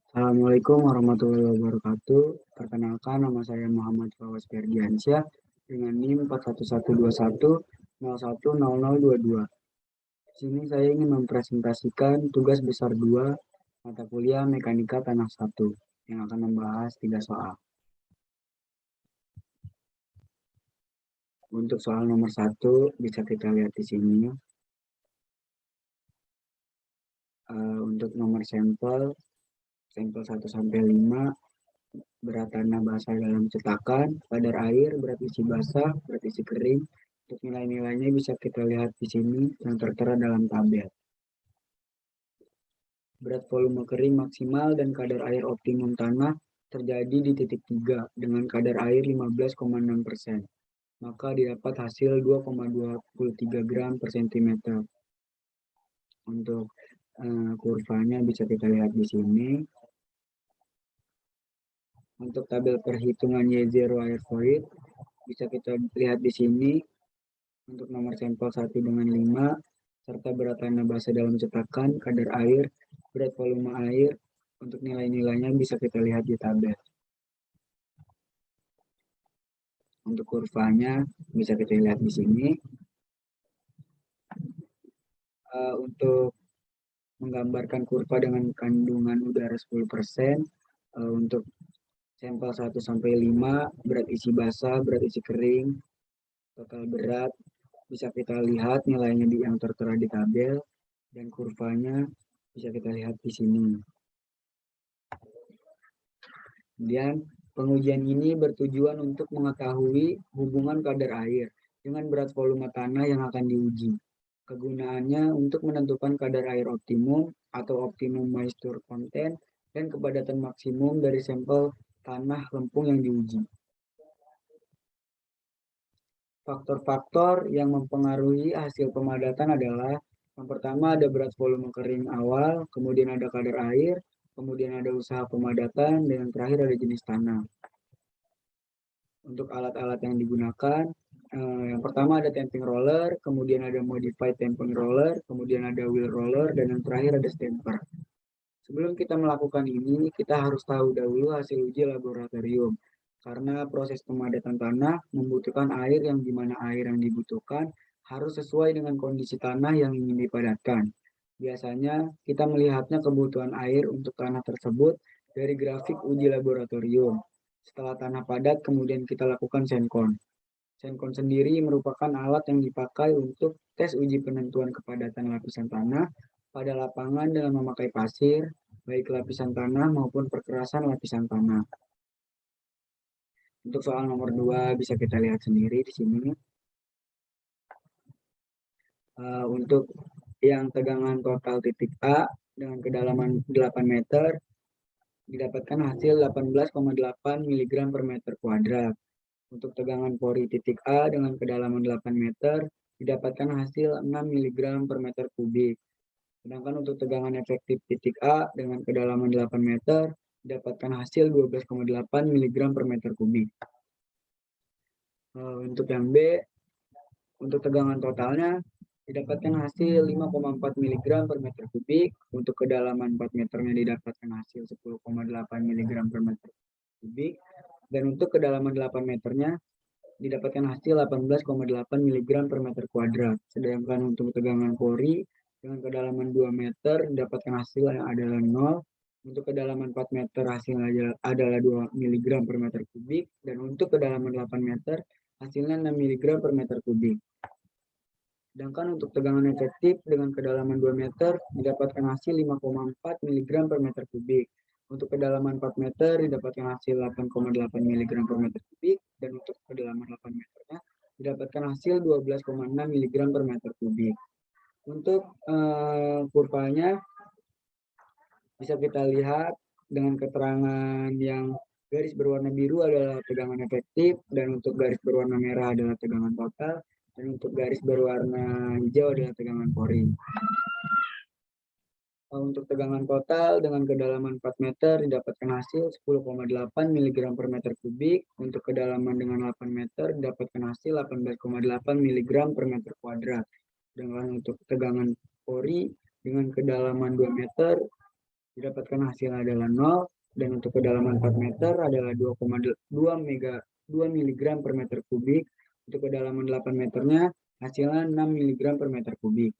Assalamualaikum warahmatullahi wabarakatuh. Perkenalkan, nama saya Muhammad Fawaz Ferdiansyah dengan NIM 41121010022. Di sini saya ingin mempresentasikan tugas besar 2 mata kuliah Mekanika Tanah 1 yang akan membahas 3 soal. Untuk soal nomor 1 bisa kita lihat di sini. Untuk nomor sampel 1 sampai 5, berat tanah basah dalam cetakan, kadar air, berat isi basah, berat isi kering. Untuk nilai-nilainya bisa kita lihat di sini yang tertera dalam tabel. Berat volume kering maksimal dan kadar air optimum tanah terjadi di titik 3 dengan kadar air 15,6%. Maka didapat hasil 2,23 gram per cm. Untuk kurvanya bisa kita lihat di sini. Untuk tabel perhitungan Y0 air void bisa kita lihat di sini. Untuk nomor sampel 1 dengan 5, serta berat tanah basah dalam cetakan, kadar air, berat volume air. Untuk nilai-nilainya bisa kita lihat di tabel. Untuk kurvanya bisa kita lihat di sini. Untuk menggambarkan kurva dengan kandungan udara 10%, untuk sampel 1 sampai 5, berat isi basah, berat isi kering, total berat bisa kita lihat nilainya yang tertera di tabel, dan kurvanya bisa kita lihat di sini. Kemudian pengujian ini bertujuan untuk mengetahui hubungan kadar air dengan berat volume tanah yang akan diuji. Kegunaannya untuk menentukan kadar air optimum atau optimum moisture content dan kepadatan maksimum dari sampel tanah lempung yang diuji. Faktor-faktor yang mempengaruhi hasil pemadatan adalah yang pertama ada berat volume kering awal, kemudian ada kadar air, kemudian ada usaha pemadatan, dan yang terakhir ada jenis tanah. Untuk alat-alat yang digunakan, yang pertama ada tamping roller, kemudian ada modified tamping roller, kemudian ada wheel roller, dan yang terakhir ada stamper. Sebelum kita melakukan ini, kita harus tahu dahulu hasil uji laboratorium. Karena proses pemadatan tanah membutuhkan air yang dimana air yang dibutuhkan harus sesuai dengan kondisi tanah yang ingin dipadatkan. Biasanya kita melihatnya kebutuhan air untuk tanah tersebut dari grafik uji laboratorium. Setelah tanah padat, kemudian kita lakukan senkon. Senkon sendiri merupakan alat yang dipakai untuk tes uji penentuan kepadatan lapisan tanah pada lapangan dengan memakai pasir, baik lapisan tanah maupun perkerasan lapisan tanah. Untuk soal nomor 2 bisa kita lihat sendiri di sini. Untuk yang tegangan total titik A dengan kedalaman 8 meter didapatkan hasil 18,8 mg per meter kuadrat. Untuk tegangan pori titik A dengan kedalaman 8 meter didapatkan hasil 6 mg per meter kubik. Sedangkan untuk tegangan efektif titik A dengan kedalaman 8 meter didapatkan hasil 12,8 mg per meter kubik. Untuk yang B, untuk tegangan totalnya didapatkan hasil 5,4 mg per meter kubik. Untuk kedalaman 4 meternya didapatkan hasil 10,8 mg per meter kubik. Dan untuk kedalaman 8 meternya didapatkan hasil 18,8 mg per meter kuadrat. Sedangkan untuk tegangan pori dengan kedalaman 2 meter didapatkan hasil yang adalah 0. Untuk kedalaman 4 meter hasilnya adalah 2 mg per meter kubik. Dan untuk kedalaman 8 meter hasilnya 6 mg per meter kubik. Sedangkan untuk tegangan efektif dengan kedalaman 2 meter didapatkan hasil 5,4 mg per meter kubik. Untuk kedalaman 4 meter didapatkan hasil 8,8 mg per meter kubik. Dan untuk kedalaman 8 meternya didapatkan hasil 12,6 mg per meter kubik. Untuk kurvanya bisa kita lihat dengan keterangan yang garis berwarna biru adalah tegangan efektif, dan untuk garis berwarna merah adalah tegangan total, dan untuk garis berwarna hijau adalah tegangan pori. Untuk tegangan total dengan kedalaman 4 meter didapatkan hasil 10,8 mg per meter kubik. Untuk kedalaman dengan 8 meter didapatkan hasil 18,8 mg per meter kuadrat. Dengan untuk tegangan pori dengan kedalaman 2 meter didapatkan hasil adalah 0, dan untuk kedalaman 4 meter adalah 2,2 mg per meter kubik. Untuk kedalaman 8 meternya hasilnya 6 mg per meter kubik.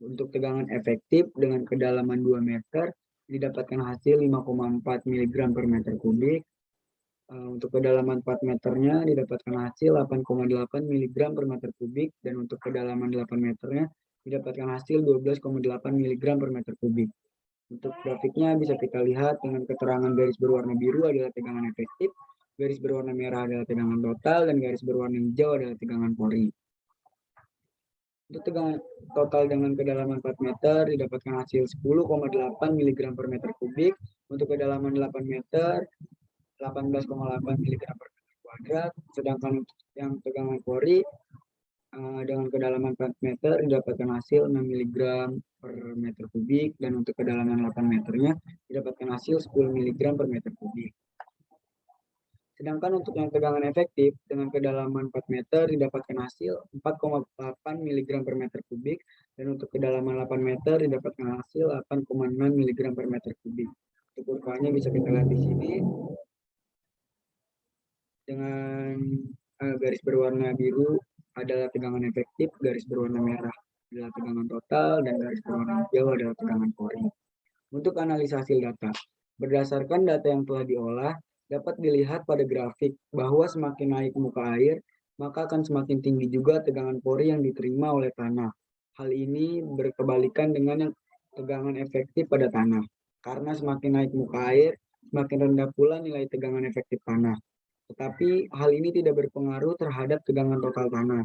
Untuk tegangan efektif dengan kedalaman 2 meter didapatkan hasil 5,4 mg per meter kubik. Untuk kedalaman 4 meternya didapatkan hasil 8,8 mg per meter kubik, dan untuk kedalaman 8 meternya didapatkan hasil 12,8 mg per meter kubik. Untuk grafiknya bisa kita lihat dengan keterangan garis berwarna biru adalah tegangan efektif, garis berwarna merah adalah tegangan total, dan garis berwarna hijau adalah tegangan pori. Untuk tegangan total dengan kedalaman 4 meter didapatkan hasil 10,8 mg per meter kubik. Untuk kedalaman 8 meter 18,8 mg per meter kuadrat. Sedangkan untuk yang tegangan pori dengan kedalaman 4 meter didapatkan hasil 6 mg per meter kubik, dan untuk kedalaman 8 meternya didapatkan hasil 10 mg per meter kubik. Sedangkan untuk yang tegangan efektif dengan kedalaman 4 meter didapatkan hasil 4,8 mg per meter kubik, dan untuk kedalaman 8 meter didapatkan hasil 8,6 mg per meter kubik. Untuk kurvanya bisa kita lihat di sini dengan garis berwarna biru adalah tegangan efektif, garis berwarna merah adalah tegangan total, dan garis berwarna hijau adalah tegangan pori. Untuk analisa hasil data, berdasarkan data yang telah diolah, dapat dilihat pada grafik bahwa semakin naik muka air, maka akan semakin tinggi juga tegangan pori yang diterima oleh tanah. Hal ini berkebalikan dengan yang tegangan efektif pada tanah. Karena semakin naik muka air, semakin rendah pula nilai tegangan efektif tanah. Tetapi hal ini tidak berpengaruh terhadap tegangan total tanah.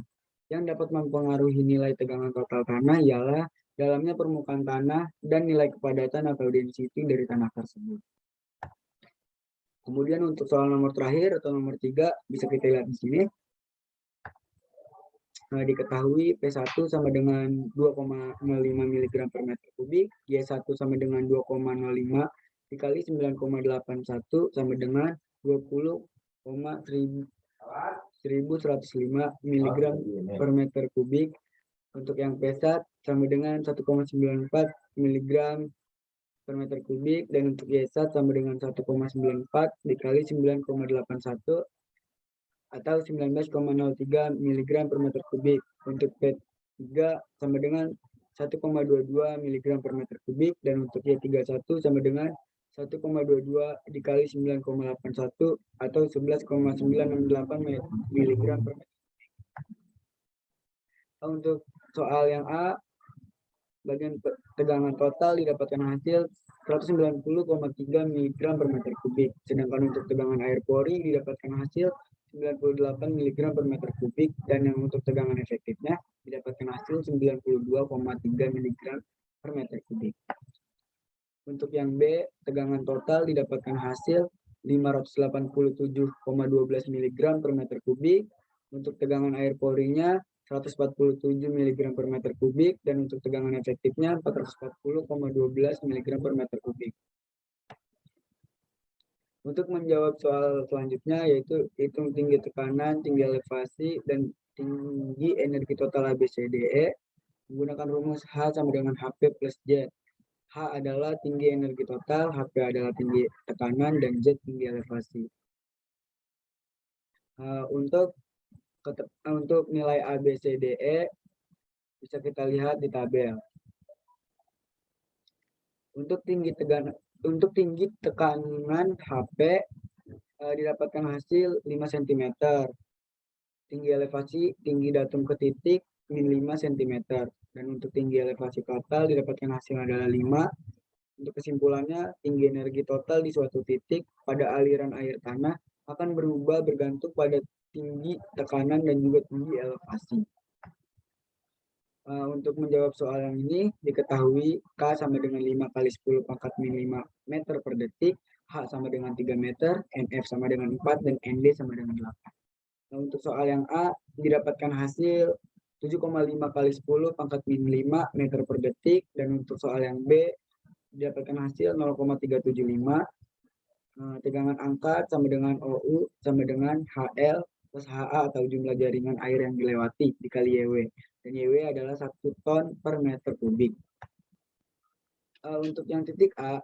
Yang dapat mempengaruhi nilai tegangan total tanah ialah dalamnya permukaan tanah dan nilai kepadatan atau density dari tanah tersebut. Kemudian untuk soal nomor terakhir atau nomor 3 bisa kita lihat di sini. Diketahui P1 sama dengan 2,05 mg per meter kubik, Y1 sama dengan 2,05 dikali 9,81 sama dengan 20,1105 mg per meter kubik. Untuk yang P1 sama dengan 1,94 mg per meter kubik, dan untuk Y1 sama dengan 1,94 dikali 9,81 atau 19,03 mg per meter kubik. Untuk P3 sama dengan 1,22 mg per meter kubik, dan untuk Y31 sama dengan 1,22 dikali 9,81 atau 11,968 mg per meter kubik. Untuk soal yang A, bagian tegangan total didapatkan hasil 190,3 mg per meter kubik. Sedangkan untuk tegangan air pori didapatkan hasil 98 mg per meter kubik, dan yang untuk tegangan efektifnya didapatkan hasil 92,3 mg per meter kubik. Untuk yang B, tegangan total didapatkan hasil 587,12 mg per meter kubik. Untuk tegangan air porinya 147 mg per meter kubik, dan untuk tegangan efektifnya 440,12 mg per meter kubik. Untuk menjawab soal selanjutnya yaitu hitung tinggi tekanan, tinggi elevasi, dan tinggi energi total ABCDE menggunakan rumus H sama dengan HP plus Z. H adalah tinggi energi total, HP adalah tinggi tekanan, dan Z tinggi elevasi. Untuk nilai ABCDE bisa kita lihat di tabel. Untuk tinggi tekanan HP didapatkan hasil 5 cm. Tinggi elevasi, tinggi datum ke titik min 5 cm. Dan untuk tinggi elevasi total didapatkan hasil adalah 5. Untuk kesimpulannya, tinggi energi total di suatu titik pada aliran air tanah akan berubah bergantung pada tinggi tekanan dan juga tinggi elevasi. Untuk menjawab soal yang ini, diketahui K sama dengan 5 kali 10 pangkat min 5 meter per detik, H sama dengan 3 meter, NF sama dengan 4, dan ND sama dengan 8. Nah, untuk soal yang A, didapatkan hasil 7,5 kali 10 pangkat min 5 meter per detik, dan untuk soal yang B, didapatkan hasil 0,375. Tegangan angkat sama dengan OU sama dengan HL plus HA atau jumlah jaringan air yang dilewati dikali YW. Dan YW adalah 1 ton per meter kubik. Untuk yang titik A,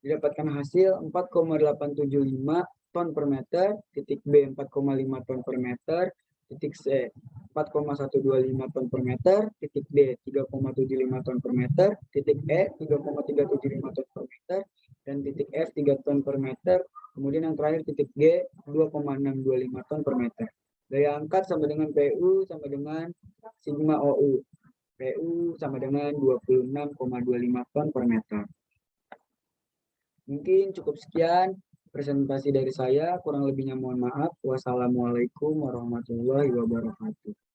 didapatkan hasil 4,875 ton per meter, titik B 4,5 ton per meter, titik C 4,125 ton per meter, titik D 3,75 ton per meter, titik E 3,375 ton per meter, dan titik F 3 ton per meter. Kemudian yang terakhir titik G 2,625 ton per meter. Daya angkat sama dengan PU sama dengan sigma OU. PU sama dengan 26,25 ton per meter. Mungkin cukup sekian presentasi dari saya, kurang lebihnya mohon maaf. Wassalamualaikum warahmatullahi wabarakatuh.